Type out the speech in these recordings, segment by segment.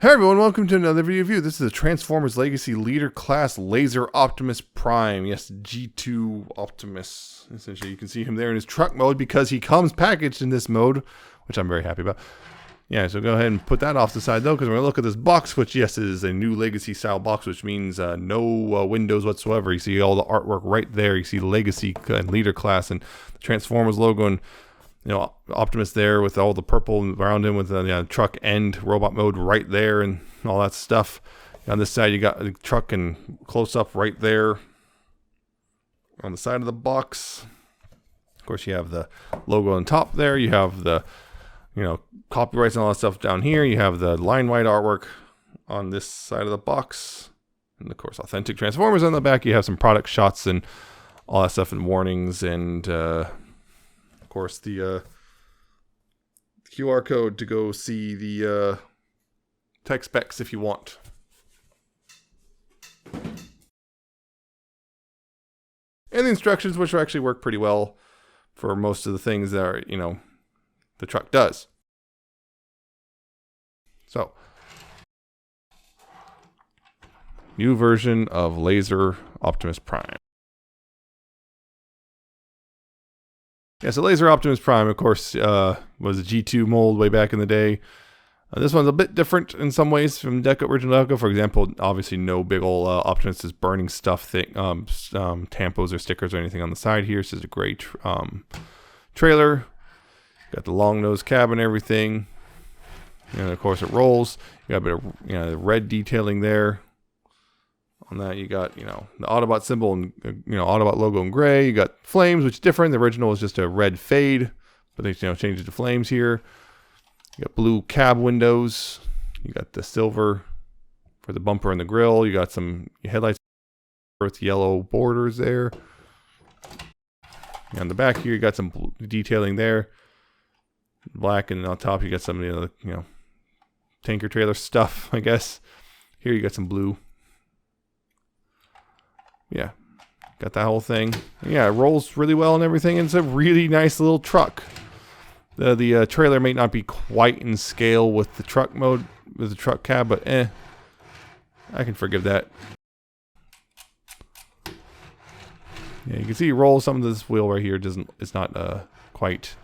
Hey everyone, welcome to another video review. This is a Transformers Legacy Leader Class Laser Optimus Prime. Yes, G2 Optimus. Essentially, you can see him there in his truck mode because he comes packaged in this mode, which I'm very happy about. Yeah, so go ahead and put that off the side though, because we're going to look at this box, which yes, is a new Legacy style box, which means no windows whatsoever. You see all the artwork right there. You see the Legacy and Leader Class and the Transformers logo, and you know, Optimus there with all the purple around him with the truck end robot mode right there and all that stuff. On this side, you got the truck and close up right there on the side of the box. Of course, you have the logo on top there. You have the, copyrights and all that stuff down here. You have the line wide artwork on this side of the box. And of course, authentic Transformers on the back. You have some product shots and all that stuff and warnings and, of course, the QR code to go see the tech specs if you want. And the instructions, which actually work pretty well for most of the things that are, the truck does. So, new version of Laser Optimus Prime. Yeah, so Laser Optimus Prime, of course, was a G2 mold way back in the day. This one's a bit different in some ways from original Deco. For example, obviously no big ol' Optimus is burning stuff, tampos or stickers or anything on the side here. This is a great trailer. Got the long nose cab and everything. And of course it rolls. You got a bit of the red detailing there. On that, you got, the Autobot symbol and, Autobot logo in gray. You got flames, which is different. The original was just a red fade, but they, changed it to flames here. You got blue cab windows. You got the silver for the bumper and the grille. You got some headlights with yellow borders there. And on the back here, you got some detailing there. Black, and on top, you got some of the, tanker trailer stuff, I guess. Here, you got some blue. Yeah, got that whole thing. Yeah, it rolls really well and everything. And it's a really nice little truck. The trailer may not be quite in scale with the truck mode, with the truck cab, but I can forgive that. Yeah, you can see it rolls. Some of this wheel right here it's not quite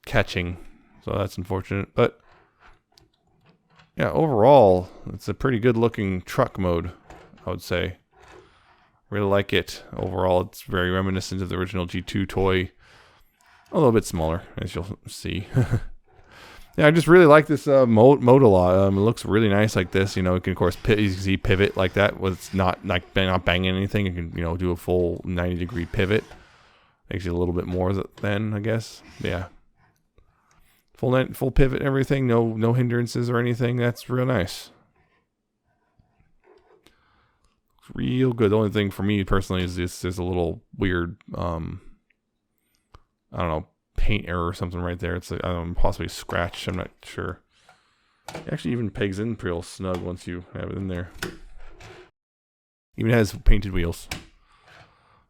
catching, so that's unfortunate. But yeah, overall, it's a pretty good looking truck mode, I would say. Really like it. Overall, it's very reminiscent of the original G2 toy. A little bit smaller, as you'll see. Yeah, I just really like this mode a lot. It looks really nice like this. It can, of course, you can see pivot like that. With it's not banging anything. You can, do a full 90-degree pivot. Actually, a little bit more than, I guess. Yeah. Full pivot and everything. No hindrances or anything. That's real nice. Real good. The only thing for me personally is there's a little weird I don't know, paint error or something right there. It's like, possibly scratch. I'm not sure. It actually even pegs in real snug once you have it in there. Even has painted wheels.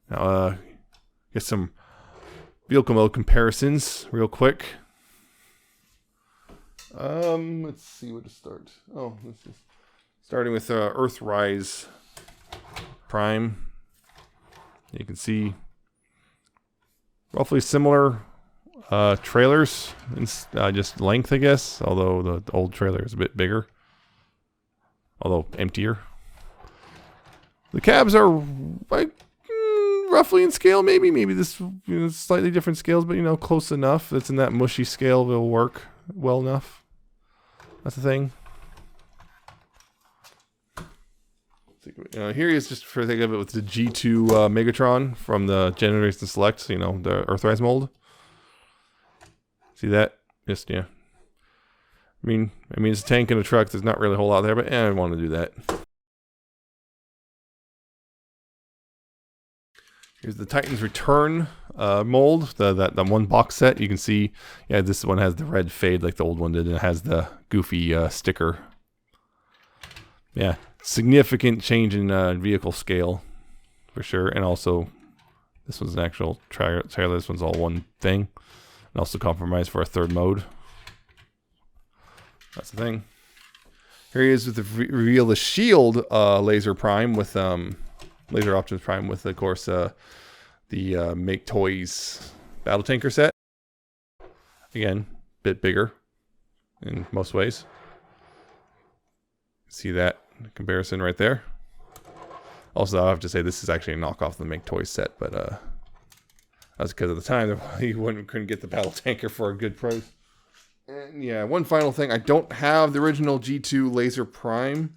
Now get some vehicle mode comparisons real quick. Let's see where to start. Oh, this is starting with Earthrise Prime. You can see roughly similar trailers, just length, I guess, although the old trailer is a bit bigger, although emptier. The cabs are like roughly in scale, maybe this slightly different scales, but close enough. It's in that mushy scale, it'll work well enough. That's the thing. Here he is, just for the think of it, with the G2 Megatron from the Generation Select, the Earthrise mold. See that? Just, yeah. I mean, it's a tank and a truck. There's not really a whole lot there, but I want to do that. Here's the Titans Return mold, that one box set. You can see, yeah, this one has the red fade like the old one did, and it has the goofy sticker. Yeah. Significant change in vehicle scale, for sure. And also, this one's an actual trailer. This one's all one thing. And also compromised for a third mode. That's the thing. Here he is with the reveal the shield Laser Prime with Laser Optimus Prime with, of course, the Make Toys Battle Tanker set. Again, bit bigger in most ways. See that comparison right there. Also, I have to say this is actually a knockoff of the Make Toys set, but that's because at the time you couldn't get the Battle Tanker for a good price. And yeah, one final thing. I don't have the original G2 Laser Prime,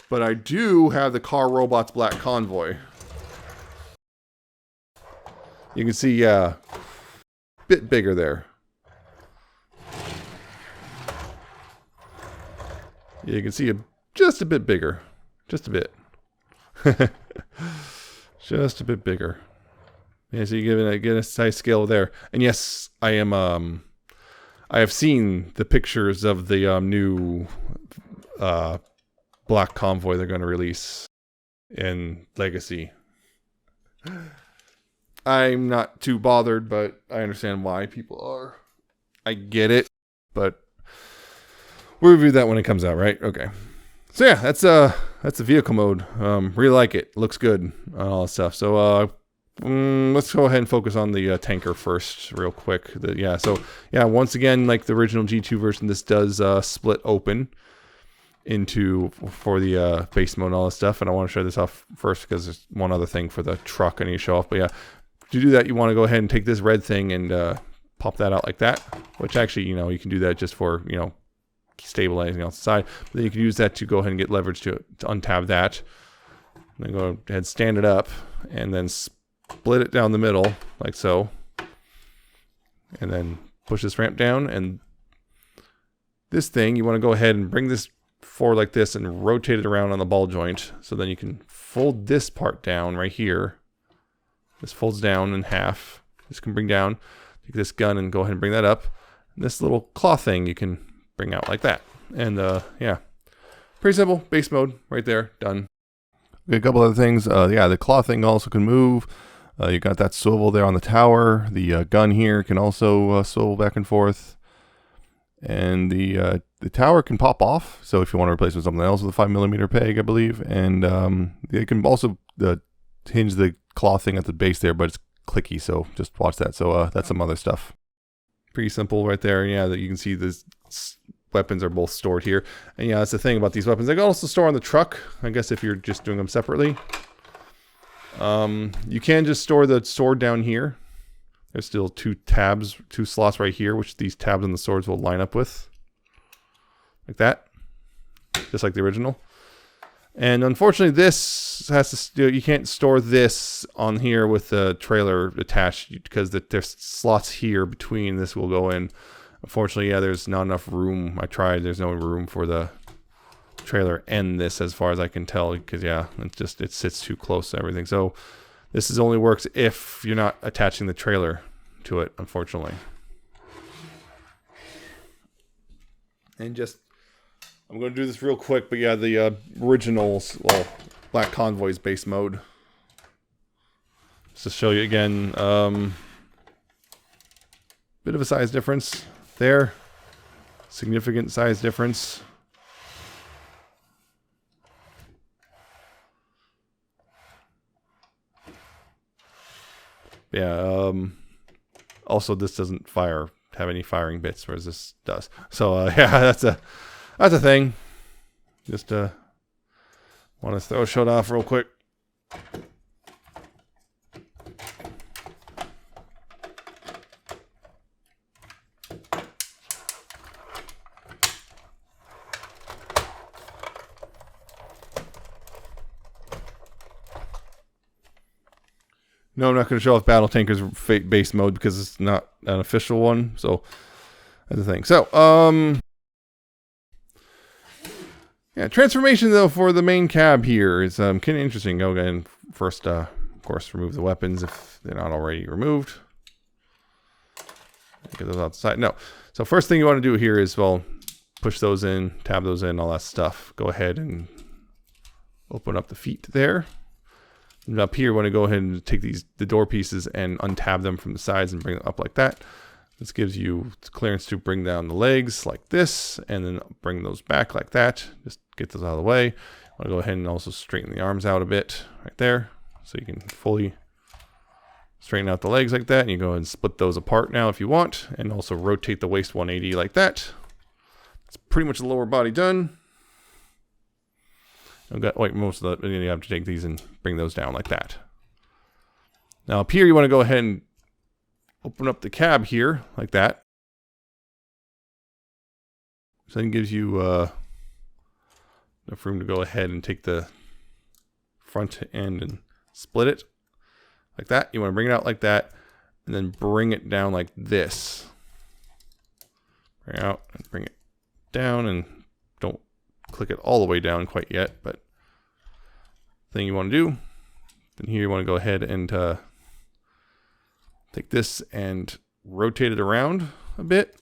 but I do have the Car Robots Black Convoy. You can see, yeah, a bit bigger there. Yeah, you can see just a bit bigger. Just a bit. Just a bit bigger. Yeah, so you get a size scale there. And yes, I am I have seen the pictures of the new Black Convoy they're going to release in Legacy. I'm not too bothered, but I understand why people are. I get it, but we'll review that when it comes out, right? Okay. So yeah, that's the vehicle mode. Really like it. Looks good on all that stuff. So let's go ahead and focus on the tanker first, real quick. So once again, like the original G2 version, this does split open into for the base mode and all this stuff. And I want to show this off first because there's one other thing for the truck I need to show off. But yeah, to do that, you want to go ahead and take this red thing and pop that out like that. Which actually, you can do that just for stabilizing off the side. But then you can use that to go ahead and get leverage to untab that. And then go ahead and stand it up and then split it down the middle like so. And then push this ramp down, and this thing you want to go ahead and bring this forward like this and rotate it around on the ball joint. So then you can fold this part down right here. This folds down in half. This can bring down. Take this gun and go ahead and bring that up. And this little claw thing you can bring out like that. And yeah, pretty simple. Base mode right there, done. Okay, a couple other things. The claw thing also can move. You got that swivel there on the tower. The gun here can also swivel back and forth. And the tower can pop off. So if you want to replace it with something else with a 5mm peg, I believe. And it can also hinge the claw thing at the base there, but it's clicky. So just watch that. So that's some other stuff. Pretty simple right there. Yeah, that you can see this weapons are both stored here. And yeah, that's the thing about these weapons. They can also store on the truck, I guess, if you're just doing them separately. You can just store the sword down here. There's still two slots right here, which these tabs on the swords will line up with. Like that. Just like the original. And unfortunately, this has to, you can't store this on here with the trailer attached because there's slots here between. This will go in. Unfortunately, yeah, there's not enough room. I tried. There's no room for the trailer and this, as far as I can tell, because yeah, it sits too close to everything. So this only works if you're not attaching the trailer to it, unfortunately. And I'm going to do this real quick, but yeah, the originals, Black Convoy's base mode. Just to show you again, bit of a size difference there. Significant size difference. Yeah, also this doesn't have any firing bits, whereas this does. So yeah, that's a thing. Just want to throw a shot off real quick. No, I'm not going to show off Battle Tanker's base mode because it's not an official one. So that's the thing. So, yeah, transformation though for the main cab here is kind of interesting. Go ahead and first, of course, remove the weapons if they're not already removed. Get those outside. No. So first thing you want to do here is, well, push those in, tab those in, all that stuff. Go ahead and open up the feet there. And up here, you want to go ahead and take the door pieces and untab them from the sides and bring them up like that. This gives you clearance to bring down the legs like this, and then bring those back like that. Just get those out of the way. I'll go ahead and also straighten the arms out a bit right there, so you can fully straighten out the legs like that. And you go ahead and split those apart now if you want, and also rotate the waist 180 like that. It's pretty much the lower body done. I've got like most of the, you have to take these and bring those down like that. Now up here, you want to go ahead and open up the cab here like that. So then it gives you enough room to go ahead and take the front end and split it like that. You want to bring it out like that, and then bring it down like this. Bring it out and bring it down, and don't click it all the way down quite yet, but thing you want to do, then here you want to go ahead and take this and rotate it around a bit.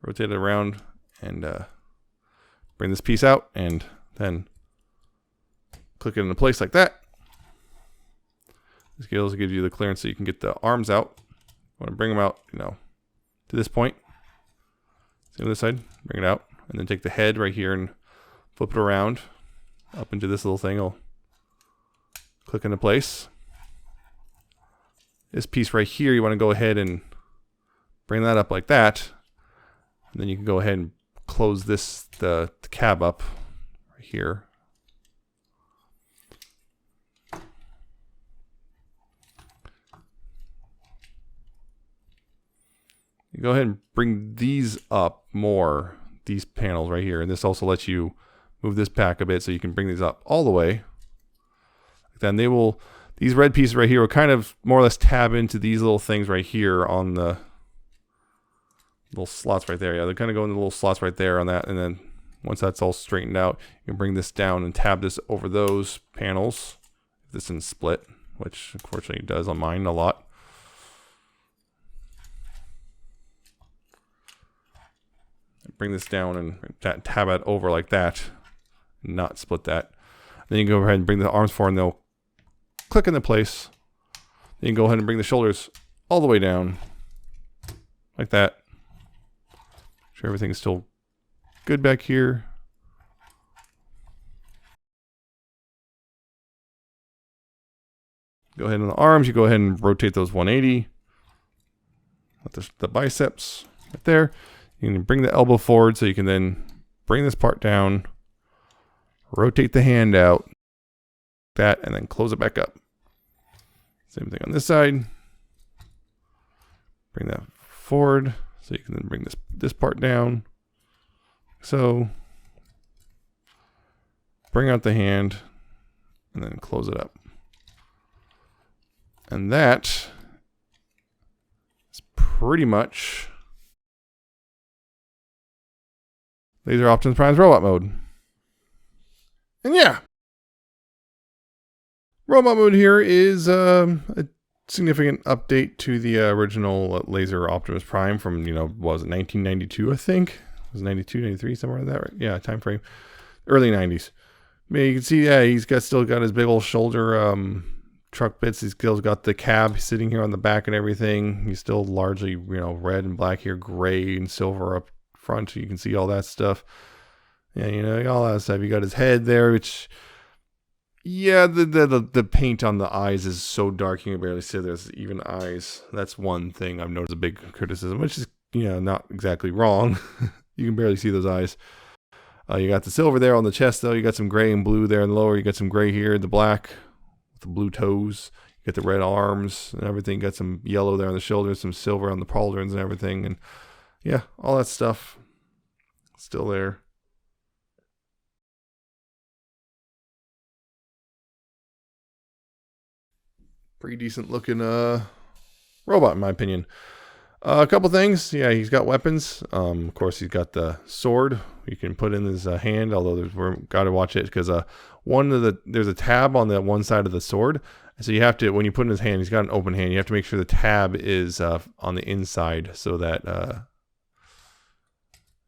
Rotate it around and bring this piece out, and then click it into place like that. This also gives you the clearance so you can get the arms out. You want to bring them out, to this point. Same on this side, bring it out, and then take the head right here and flip it around up into this little thing. It'll click into place. This piece right here, you want to go ahead and bring that up like that. And then you can go ahead and close this, the cab up right here. You go ahead and bring these up more, these panels right here. And this also lets you move this back a bit so you can bring these up all the way. Then they will, these red pieces right here will kind of more or less tab into these little things right here on the little slots right there. Yeah, they kind of go into the little slots right there on that. And then once that's all straightened out, you can bring this down and tab this over those panels. This isn't split, which unfortunately it does on mine a lot. Bring this down and tab it over like that, not split that. Then you can go ahead and bring the arms forward, and they'll click into place. Then you can go ahead and bring the shoulders all the way down like that. Make sure everything is still good back here. Go ahead on the arms, you go ahead and rotate those 180. With the biceps right there. You can bring the elbow forward so you can then bring this part down, rotate the hand out, that, and then close it back up. Same thing on this side. Bring that forward so you can then bring this part down. So bring out the hand and then close it up. And that is pretty much Laser Optimus Prime's robot mode. And yeah, robot mode here is a significant update to the original Laser Optimus Prime from, what was it, 1992, I think? It was 92, 93, somewhere like that, right? Yeah, time frame. Early 90s. I mean, you can see, yeah, he's still got his big old shoulder truck bits. He's still got the cab sitting here on the back and everything. He's still largely, red and black here, gray and silver up front. You can see all that stuff. Yeah, all that stuff. You got his head there, which, yeah, the paint on the eyes is so dark you can barely see there's even eyes. That's one thing I've noticed a big criticism, which is, not exactly wrong. You can barely see those eyes. You got the silver there on the chest, though. You got some gray and blue there in the lower. You got some gray here, the black with the blue toes. You got the red arms and everything. You got some yellow there on the shoulders, some silver on the pauldrons and everything. And yeah, all that stuff still there. Pretty decent looking robot in my opinion. A couple things. Yeah, he's got weapons. Of course, he's got the sword you can put in his hand, although we've got to watch it because there's a tab on the one side of the sword. So you have to, when you put it in his hand, he's got an open hand. You have to make sure the tab is on the inside so that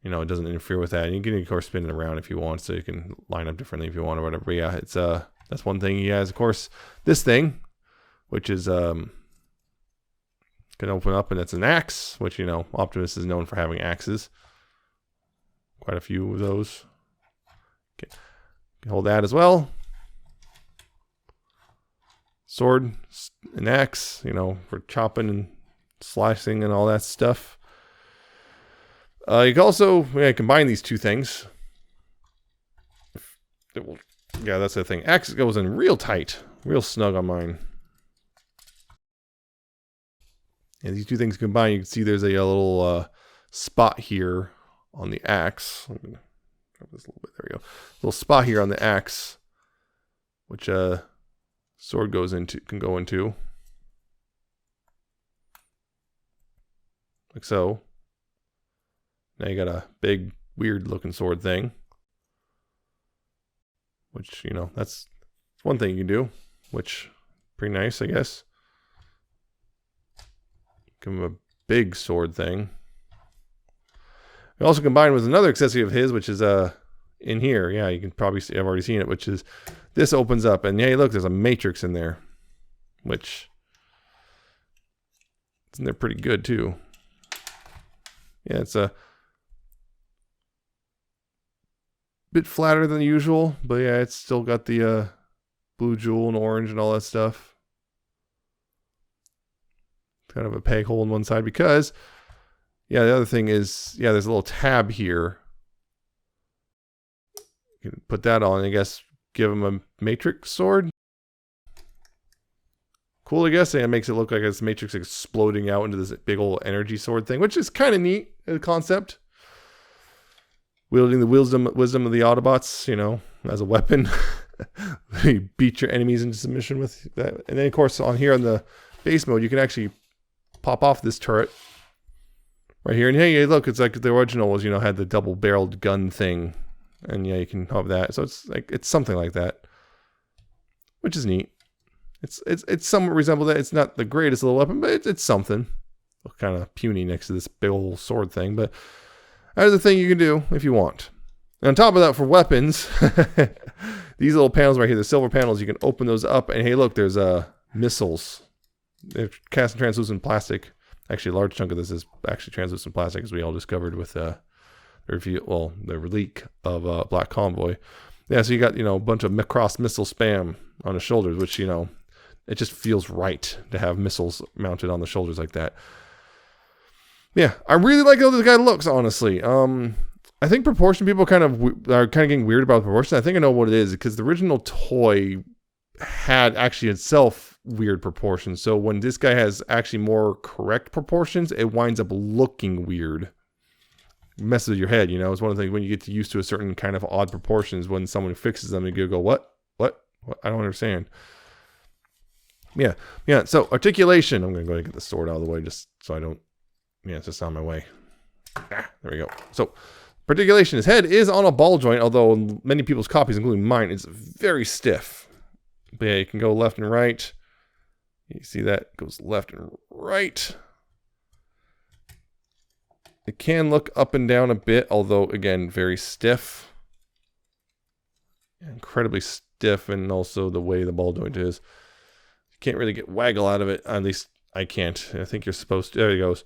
it doesn't interfere with that. And you can, of course, spin it around if you want, so you can line up differently if you want or whatever. But yeah, it's that's one thing he has. Of course, this thing, which is can open up, and it's an axe, which, you know, Optimus is known for having axes. Quite a few of those. Okay. Can hold that as well. Sword, an axe, you know, for chopping and slicing and all that stuff. You can also combine these two things. Yeah, that's the thing. Axe goes in real tight, real snug on mine. And these two things combined, you can see there's a little spot here on the axe. Let me grab this a little bit. There we go. Little spot here on the axe, which sword can go into, like so. Now you got a big, weird looking sword thing, which, you know, that's one thing you can do, which pretty nice, I guess. Give him a big sword thing. We also combined with another accessory of his, which is in here. Yeah, you can probably see, I've already seen it, which is this opens up, and yeah, look, there's a matrix in there, which isn't there pretty good too. Yeah, it's a bit flatter than usual, but yeah, it's still got the blue jewel and orange and all that stuff. Kind of a peg hole on one side because, yeah, the other thing is, yeah, there's a little tab here. You can put that on, I guess, give him a matrix sword. Cool, I guess. And it makes it look like this matrix exploding out into this big old energy sword thing, which is kind of neat, the concept. Wielding the wisdom of the Autobots, you know, as a weapon. You beat your enemies into submission with that. And then, of course, on here on the base mode, you can actually pop off this turret right here. And hey, look, it's like the original was, you know, had the double-barreled gun thing. And yeah, you can have that. So it's like, it's something like that, which is neat. It's somewhat resemble that. It's not the greatest little weapon, but it's something. Kind of puny next to this big old sword thing, but that's the thing you can do if you want. And on top of that, for weapons, these little panels right here, the silver panels, you can open those up, and hey, look, there's missiles. They're cast in translucent plastic. Actually, a large chunk of this is actually translucent plastic, as we all discovered with the leak of Black Convoy. Yeah, so you got, you know, a bunch of cross missile spam on the shoulders, which, you know, it just feels right to have missiles mounted on the shoulders like that. Yeah, I really like how this guy looks, honestly. I think proportion people are kind of getting weird about proportion. I think I know what it is, because the original toy had actually itself weird proportions. So when this guy has actually more correct proportions, it winds up looking weird. Messes with your head, you know. It's one of the things when you get used to a certain kind of odd proportions, when someone fixes them, you go, what? I don't understand. Yeah. So articulation. I'm going to go ahead and get the sword out of the way just so I don't. Yeah, it's just on my way. There we go. So articulation. His head is on a ball joint, although in many people's copies, including mine, it's very stiff. But yeah, you can go left and right. You see that? It goes left and right. It can look up and down a bit, although, again, very stiff. Incredibly stiff, and also the way the ball joint is. You can't really get waggle out of it. At least I can't. I think you're supposed to. There he goes.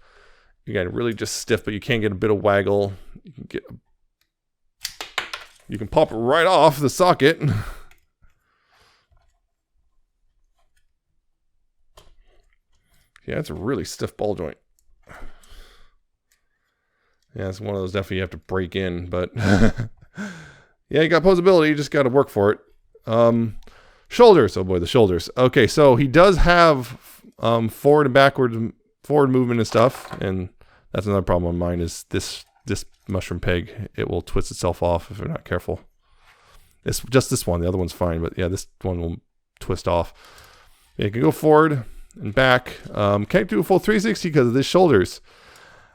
You got really just stiff, but you can't get a bit of waggle. You can pop it right off the socket. Yeah, it's a really stiff ball joint. Yeah, it's one of those definitely you have to break in, but yeah, you got posability, you just got to work for it. Shoulders, oh boy, the shoulders. Okay, so he does have forward and forward movement and stuff, and that's another problem on mine is this mushroom peg. It will twist itself off if you're not careful. It's just this one, the other one's fine, but yeah, this one will twist off. Yeah, you can go forward and back. Can't do a full 360 because of the shoulders.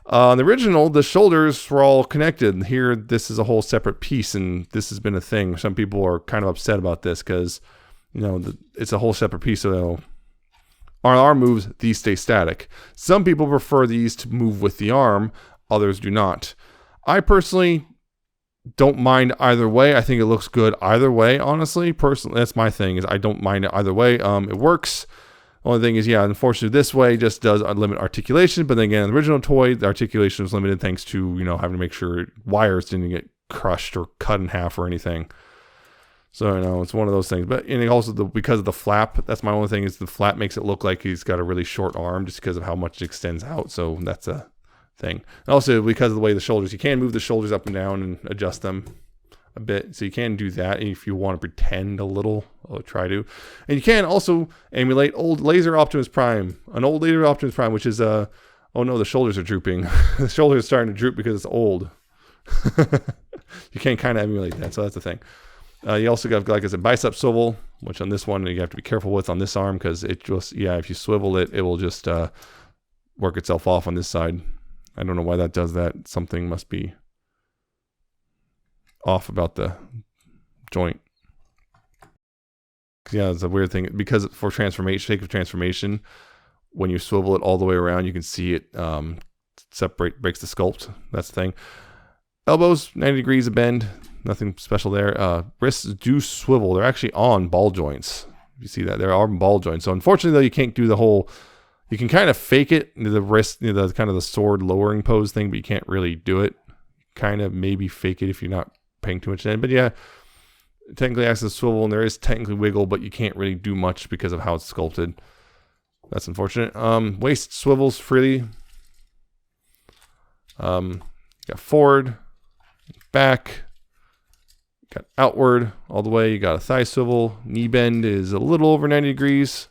The original, the shoulders were all connected. Here, this is a whole separate piece, and this has been a thing. Some people are kind of upset about this because, you know, it's a whole separate piece. So on arm moves, these stay static. Some people prefer these to move with the arm. Others do not. I personally don't mind either way. I think it looks good either way, honestly. Personally, that's my thing, is I don't mind it either way. It works. Only thing is, yeah, unfortunately, this way just does limit articulation. But then again, the original toy, the articulation was limited thanks to, having to make sure wires didn't get crushed or cut in half or anything. So, it's one of those things. But and also, because of the flap, that's my only thing, is the flap makes it look like he's got a really short arm just because of how much it extends out. So that's a thing. And also, because of the way the shoulders, you can move the shoulders up and down and adjust them a bit. So you can do that if you want to pretend a little, or try to. And you can also emulate old Laser Optimus Prime. An old Laser Optimus Prime, which is, oh no, the shoulders are drooping. The shoulders are starting to droop because it's old. You can kind of emulate that, so that's the thing. You also got, like I said, bicep swivel, which on this one you have to be careful with on this arm, because it just, if you swivel it, it will just work itself off on this side. I don't know why that does that. Something must be off about the joint. Yeah, it's a weird thing, because for transformation, sake of transformation, when you swivel it all the way around, you can see it breaks the sculpt. That's the thing. Elbows, 90 degrees of bend. Nothing special there. Wrists do swivel. They're actually on ball joints. You see that? They're on ball joints. So unfortunately, though, you can't do the whole... You can kind of fake it, the wrist, the kind of the sword lowering pose thing, but you can't really do it. Kind of maybe fake it if you're not paying too much attention. But yeah, technically acts as a swivel, and there is technically wiggle, but you can't really do much because of how it's sculpted. That's unfortunate. Waist swivels freely. Got forward, back, got outward all the way. You got a thigh swivel. Knee bend is a little over 90 degrees.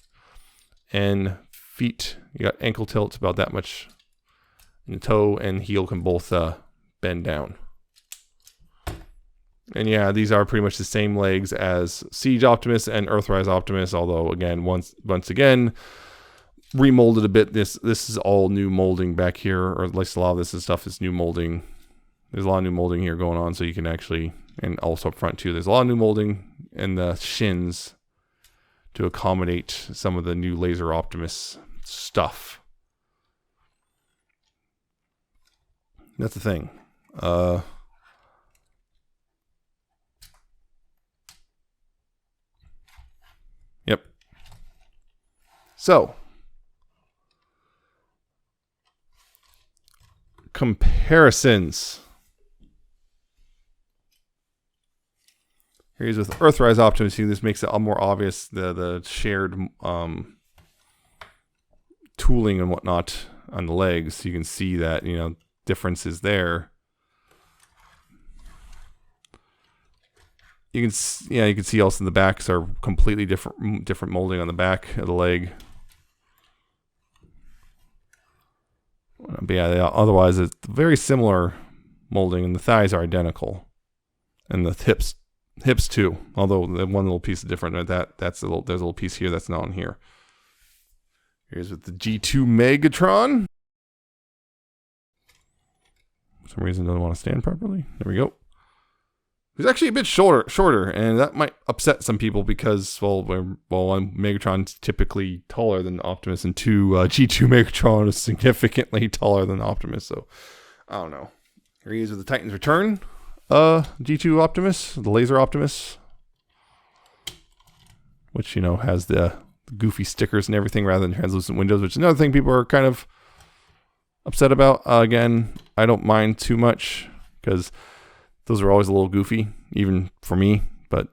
And feet, you got ankle tilts about that much. And toe and heel can both bend down. And yeah, these are pretty much the same legs as Siege Optimus and Earthrise Optimus, although again, once again, remolded a bit. This is all new molding back here, or at least a lot of this stuff is new molding. There's a lot of new molding here going on, so you can actually, and also up front too, there's a lot of new molding in the shins to accommodate some of the new Laser Optimus stuff. That's the thing. Yep. So, comparisons. Here's with Earthrise Optimus. See, this makes it more obvious, the shared tooling and whatnot on the legs. You can see that, differences there. You can see also the backs are completely different molding on the back of the leg. But yeah, otherwise it's very similar molding, and the thighs are identical, and the hips too. Although the one little piece is different. There's a little piece here that's not on here. Here's with the G2 Megatron. For some reason, doesn't want to stand properly. There we go. He's actually a bit shorter, and that might upset some people because, Megatron's typically taller than Optimus, and G2 Megatron is significantly taller than Optimus, so I don't know. Here he is with the Titan's Return. G2 Optimus, the Laser Optimus, which, has the goofy stickers and everything rather than translucent windows, which is another thing people are kind of upset about. Again, I don't mind too much because those are always a little goofy, even for me, but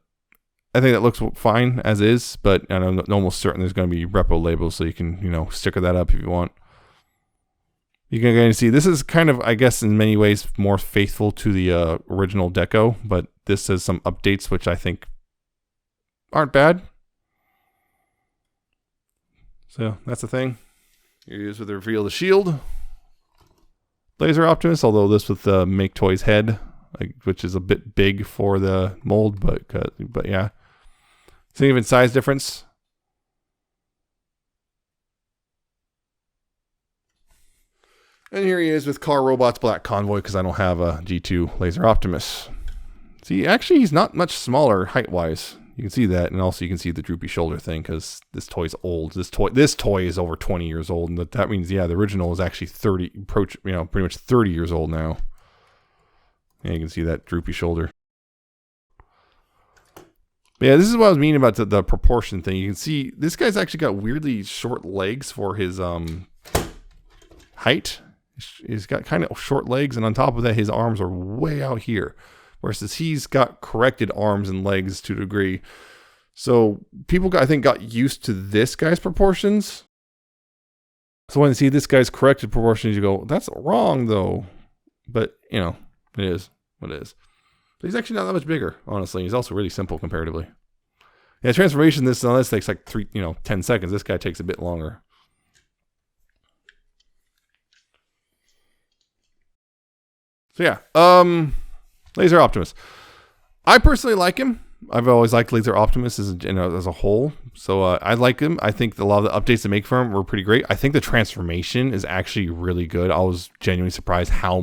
I think that looks fine as is, but I'm almost certain there's going to be repo labels, so you can, sticker that up if you want. You can see this is kind of, I guess, in many ways more faithful to the original deco, but this has some updates which I think aren't bad. So that's the thing. Here he is with the reveal of the shield. Laser Optimus, although this with the Make Toys head, which is a bit big for the mold, but yeah. Significant size difference. And here he is with Car Robots Black Convoy, because I don't have a G2 Laser Optimus. See, actually, he's not much smaller height-wise. You can see that, and also you can see the droopy shoulder thing, because this toy's old. This toy is over 20 years old, and that means, yeah, the original is actually pretty much 30 years old now. And you can see that droopy shoulder. But yeah, this is what I was meaning about the proportion thing. You can see this guy's actually got weirdly short legs for his height. He's got kind of short legs, and on top of that, his arms are way out here. Whereas he's got corrected arms and legs to a degree. So people, I think, got used to this guy's proportions. So when you see this guy's corrected proportions, you go, that's wrong, though. But, you know, it is what it is. But he's actually not that much bigger, honestly. He's also really simple comparatively. Yeah, transformation, this takes like 10 seconds. This guy takes a bit longer. So yeah, Laser Optimus. I personally like him. I've always liked Laser Optimus as a whole. So I like him. I think a lot of the updates they make for him were pretty great. I think the transformation is actually really good. I was genuinely surprised how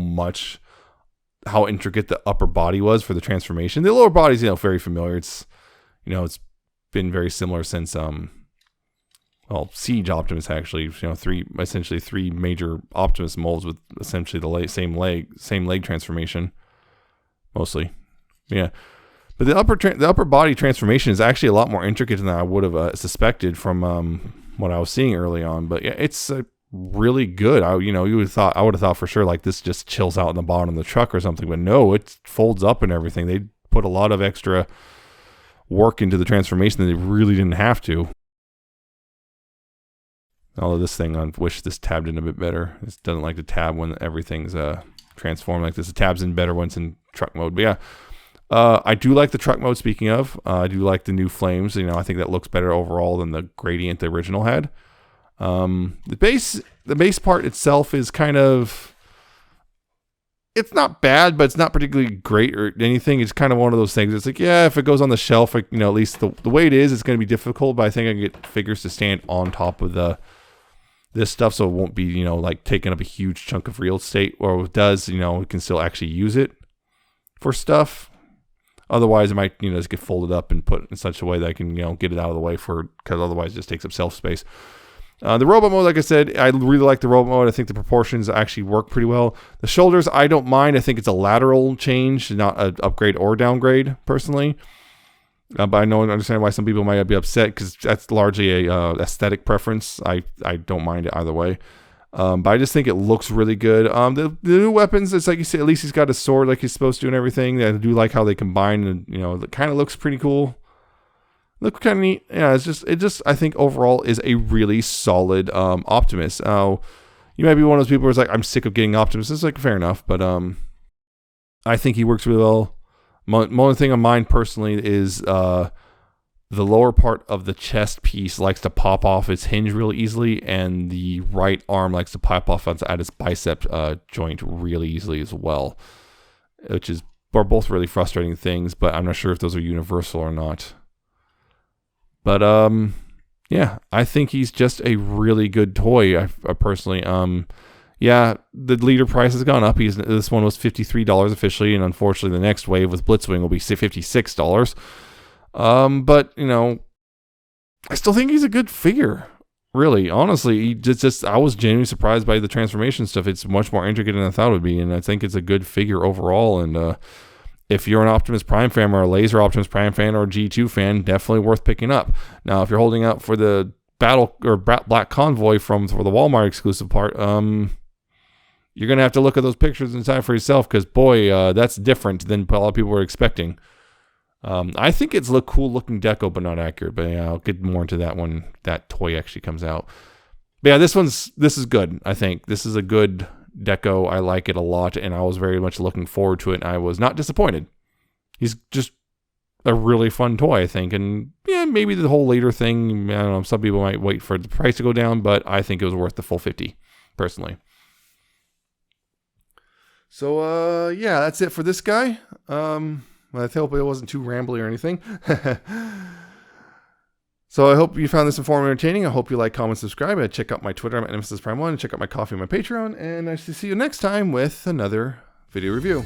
intricate the upper body was for the transformation. The lower body's, very familiar. It's been very similar since Siege Optimus actually. Essentially three major Optimus molds with essentially the same leg transformation, mostly. Yeah. But the upper body transformation is actually a lot more intricate than I would have suspected from what I was seeing early on. But yeah, it's really good. I would have thought for sure like this just chills out in the bottom of the truck or something. But no, it folds up and everything. They put a lot of extra work into the transformation that they really didn't have to. Although this thing, I wish this tabbed in a bit better. This doesn't like to tab when everything's transformed like this. It tabs in better when it's in truck mode. But yeah. I do like the truck mode, speaking of. I do like the new flames. I think that looks better overall than the gradient the original had. The base part itself is kind of... It's not bad, but it's not particularly great or anything. It's kind of one of those things. It's like, yeah, if it goes on the shelf, at least the way it is, it's going to be difficult, but I think I can get figures to stand on top of this stuff, so it won't be, like taking up a huge chunk of real estate, or if it does, we can still actually use it for stuff. Otherwise, it might, just get folded up and put in such a way that I can, get it out of the way because otherwise it just takes up shelf space. The robot mode, like I said, I really like the robot mode. I think the proportions actually work pretty well. The shoulders, I don't mind. I think it's a lateral change, not an upgrade or downgrade, personally. But I understand why some people might be upset because that's largely a aesthetic preference. I don't mind it either way. But I just think it looks really good. The new weapons, it's like you say, at least he's got a sword like he's supposed to and everything. I do like how they combine, and it kind of looks pretty cool. Look kind of neat. Yeah, it just I think overall is a really solid Optimus. You might be one of those people who's like, I'm sick of getting Optimus. It's like fair enough, but I think he works really well. One thing on mine personally is the lower part of the chest piece likes to pop off its hinge really easily, and the right arm likes to pop off at its bicep joint really easily as well, which are both really frustrating things, but I'm not sure if those are universal or not. But yeah, I think he's just a really good toy. I personally, yeah, the leader price has gone up. This one was $53 officially, and unfortunately, the next wave with Blitzwing will be $56. But I still think he's a good figure. Really, honestly, I was genuinely surprised by the transformation stuff. It's much more intricate than I thought it would be, and I think it's a good figure overall. And if you're an Optimus Prime fan, or a Laser Optimus Prime fan, or a G2 fan, definitely worth picking up. Now, if you're holding out for the Battle or Black Convoy for the Walmart exclusive part, you're gonna have to look at those pictures inside for yourself, because boy, that's different than a lot of people were expecting. I think it's cool looking deco, but not accurate. But yeah, I'll get more into that when that toy actually comes out. But yeah, this is good. I think this is a good deco. I like it a lot, and I was very much looking forward to it, and I was not disappointed. He's just a really fun toy, I think. And yeah, maybe the whole later thing, I don't know, some people might wait for the price to go down, but I think it was worth the full $50, personally. So yeah, that's it for this guy. I hope it wasn't too rambly or anything. So I hope you found this informative and entertaining. I hope you like, comment, subscribe. Check out my Twitter. I'm at Nemesis Prime 1. Check out my coffee and my Patreon. And I shall see you next time with another video review.